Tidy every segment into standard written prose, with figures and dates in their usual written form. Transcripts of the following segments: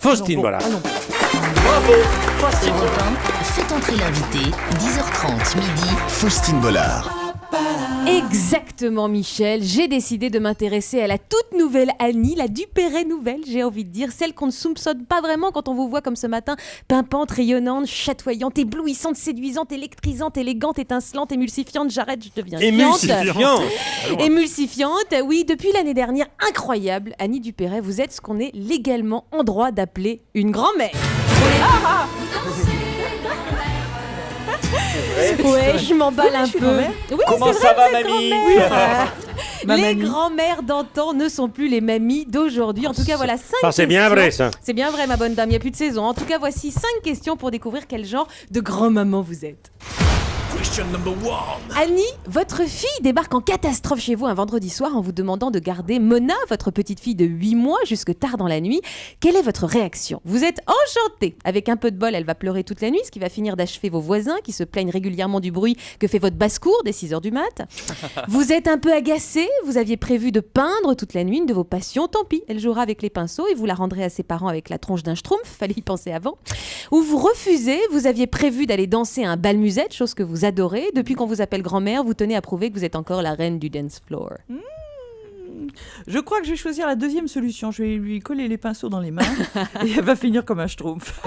Faustine Bollard. Bravo, Faustine. Europe 1, faites entrer l'invité, 10h30 midi, Faustine Bollard. Exactement, Michel. J'ai décidé de m'intéresser à la toute nouvelle Annie, la Dupéret nouvelle, j'ai envie de dire, celle qu'on ne soupçonne pas vraiment quand on vous voit comme ce matin, pimpante, rayonnante, chatoyante, éblouissante, séduisante, électrisante, élégante, étincelante, émulsifiante. J'arrête, je deviens chiante. Émulsifiante, oui, depuis l'année dernière, incroyable. Annie Dupéret, vous êtes ce qu'on est légalement en droit d'appeler une grand-mère. Ouais, je m'emballe un peu. Oui, Comment c'est ça vrai, va, vous êtes mamie? grand-mère. Les grand-mères d'antan ne sont plus les mamies d'aujourd'hui. En tout cas, voilà 5 questions. C'est bien vrai, ça. C'est bien vrai, ma bonne dame, il n'y a plus de saison. En tout cas, voici 5 questions pour découvrir quel genre de grand-maman vous êtes. Question number 1. Annie, votre fille débarque en catastrophe chez vous un vendredi soir en vous demandant de garder Mona, votre petite fille de 8 mois, jusque tard dans la nuit. Quelle est votre réaction? Vous êtes enchantée. Avec un peu de bol, elle va pleurer toute la nuit, ce qui va finir d'achever vos voisins qui se plaignent régulièrement du bruit que fait votre basse-cour dès 6h du mat. Vous êtes un peu agacée. Vous aviez prévu de peindre toute la nuit une de vos passions. Tant pis, elle jouera avec les pinceaux et vous la rendrez à ses parents avec la tronche d'un schtroumpf. Fallait y penser avant. Ou vous refusez. Vous aviez prévu d'aller danser à un bal musette, chose que vous adorez. Depuis qu'on vous appelle grand-mère, vous tenez à prouver que vous êtes encore la reine du dance floor. Je crois que je vais choisir la deuxième solution. Je vais lui coller les pinceaux dans les mains et elle va finir comme un schtroumpf.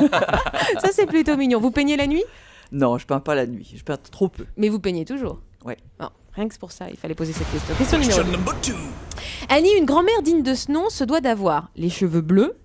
Ça, c'est plutôt mignon. Vous peignez la nuit? Non, je peins pas la nuit. Je peins trop peu. Mais vous peignez toujours? Ouais. Oh, rien que pour ça, il fallait poser cette question. Question numéro Question 2. number 2. Annie, une grand-mère digne de ce nom, se doit d'avoir les cheveux bleus,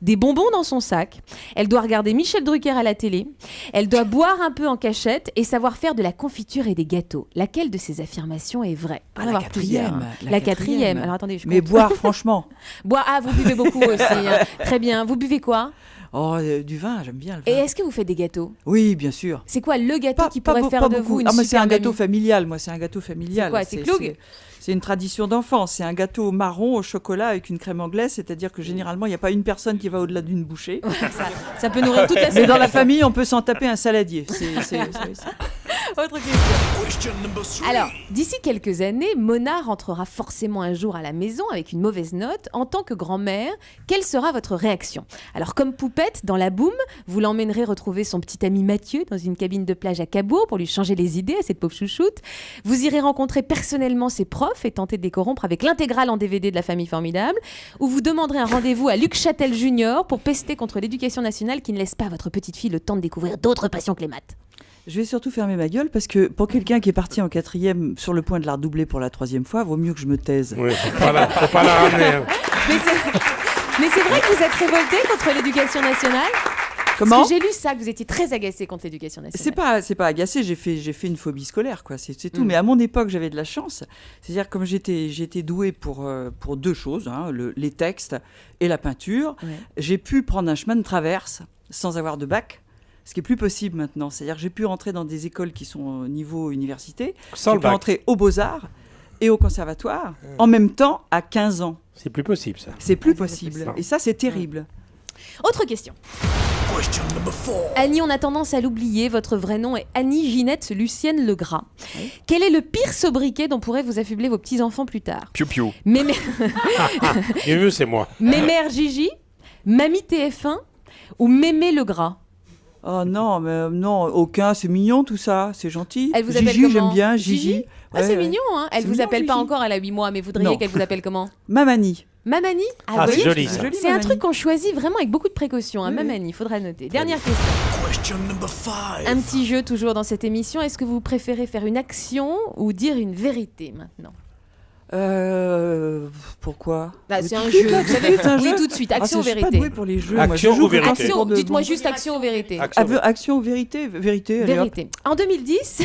des bonbons dans son sac, elle doit regarder Michel Drucker à la télé, elle doit boire un peu en cachette et savoir faire de la confiture et des gâteaux. Laquelle de ces affirmations est vraie? Ah, la quatrième. La quatrième. Alors attendez, je Mais compte. boire, franchement. Boire, ah, vous buvez beaucoup aussi. Hein. Très bien. Vous buvez quoi? Oh, du vin, j'aime bien le Et vin. est-ce que vous faites des gâteaux? Oui, bien sûr. C'est quoi le gâteau qui pourrait faire de beaucoup. vous une moi, c'est un super gâteau mamie? familial. Moi, c'est un gâteau familial. C'est quoi, c'est Cloug? C'est une tradition d'enfance. C'est un gâteau marron au chocolat avec une crème anglaise. C'est-à-dire que généralement, il n'y a pas une personne qui va au-delà d'une bouchée. Ça peut nourrir toute la Mais semaine. dans la famille, on peut s'en taper un saladier. Autre question. Question number 3. Alors, d'ici quelques années, Mona rentrera forcément un jour à la maison avec une mauvaise note. En tant que grand-mère, quelle sera votre réaction? Alors, comme poupette, dans la boum, vous l'emmènerez retrouver son petit ami Mathieu dans une cabine de plage à Cabourg pour lui changer les idées à cette pauvre chouchoute. Vous irez rencontrer personnellement ses profs et tenter de les corrompre avec l'intégrale en DVD de La Famille Formidable. Ou vous demanderez un rendez-vous à Luc Châtel Junior pour pester contre l'éducation nationale qui ne laisse pas à votre petite fille le temps de découvrir d'autres passions que les maths. Je vais surtout fermer ma gueule parce que pour quelqu'un qui est parti en quatrième sur le point de la redoubler pour la troisième fois, vaut mieux que je me taise. Oui, faut pas la ramener. Hein. Mais c'est vrai que vous êtes révolté contre l'éducation nationale? Comment? Parce que j'ai lu ça, que vous étiez très agacé contre l'éducation nationale. C'est pas agacé, j'ai fait une phobie scolaire, quoi. C'est tout. Mais à mon époque, j'avais de la chance. C'est-à-dire, comme j'étais douée pour deux choses, hein, les textes et la peinture, Ouais. j'ai pu prendre un chemin de traverse sans avoir de bac. Ce qui est plus possible maintenant. C'est-à-dire, j'ai pu rentrer dans des écoles qui sont au niveau université. Sans J'ai le pu bac. rentrer au Beaux-Arts et au Conservatoire en même temps à 15 ans. C'est plus possible, ça. C'est plus possible. Et ça, c'est terrible. Autre question. Question number 4. Annie, on a tendance à l'oublier. Votre vrai nom est Annie Ginette Lucienne Legras. Oui. Quel est le pire sobriquet dont pourraient vous affubler vos petits-enfants plus tard? Piou-piou. Mémère Et mieux, c'est moi. Mémère Gigi, Mamie TF1 ou Mémé Legras? Oh non, mais non, aucun. C'est mignon tout ça. C'est gentil. Elle vous appelle Gigi, comment? j'aime bien. Gigi? Gigi. Ah, c'est Ouais. mignon, hein. Elle C'est vous mignon, appelle pas Gigi. encore, elle a 8 mois, mais voudriez Non. qu'elle vous appelle comment? Mamanie. Mamanie? Ah, vous c'est voyez, joli, ça. Joli, c'est un Mamanie. truc qu'on choisit vraiment avec beaucoup de précaution, hein, Oui, oui. Mamanie, il faudra noter. Dernière question. Question number 5. Un petit jeu toujours dans cette émission. Est-ce que vous préférez faire une action ou dire une vérité maintenant? Pourquoi? C'est un Tout de suite, jeu, là, vous tout de savez. suite, un Oui, jeu. tout de suite. Ah, Action ou je suis pas vérité? douée pour les jeux. Action Moi, je joue ou vérité? quand c'est Action, pour de dites-moi bon. juste action ou vérité. Action ou vérité? Vérité, allez, hop. Vérité. En 2010,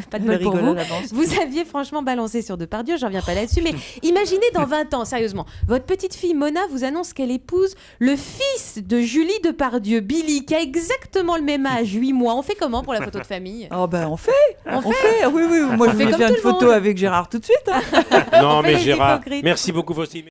pas de Elle bol pour rigole vous, à l'avance. vous aviez franchement balancé sur Depardieu, j'en reviens pas là-dessus, mais imaginez dans 20 ans, sérieusement, votre petite fille Mona vous annonce qu'elle épouse le fils de Julie Depardieu, Billy, qui a exactement le même âge, 8 mois. On fait comment pour la photo de famille? Oh ben on fait. On On fait. Oui, oui. Moi, je fait vais comme faire tout une le monde. photo avec Gérard tout de suite. hein. Non, fait mais les Gérard, hypocrites. merci beaucoup, Faustine.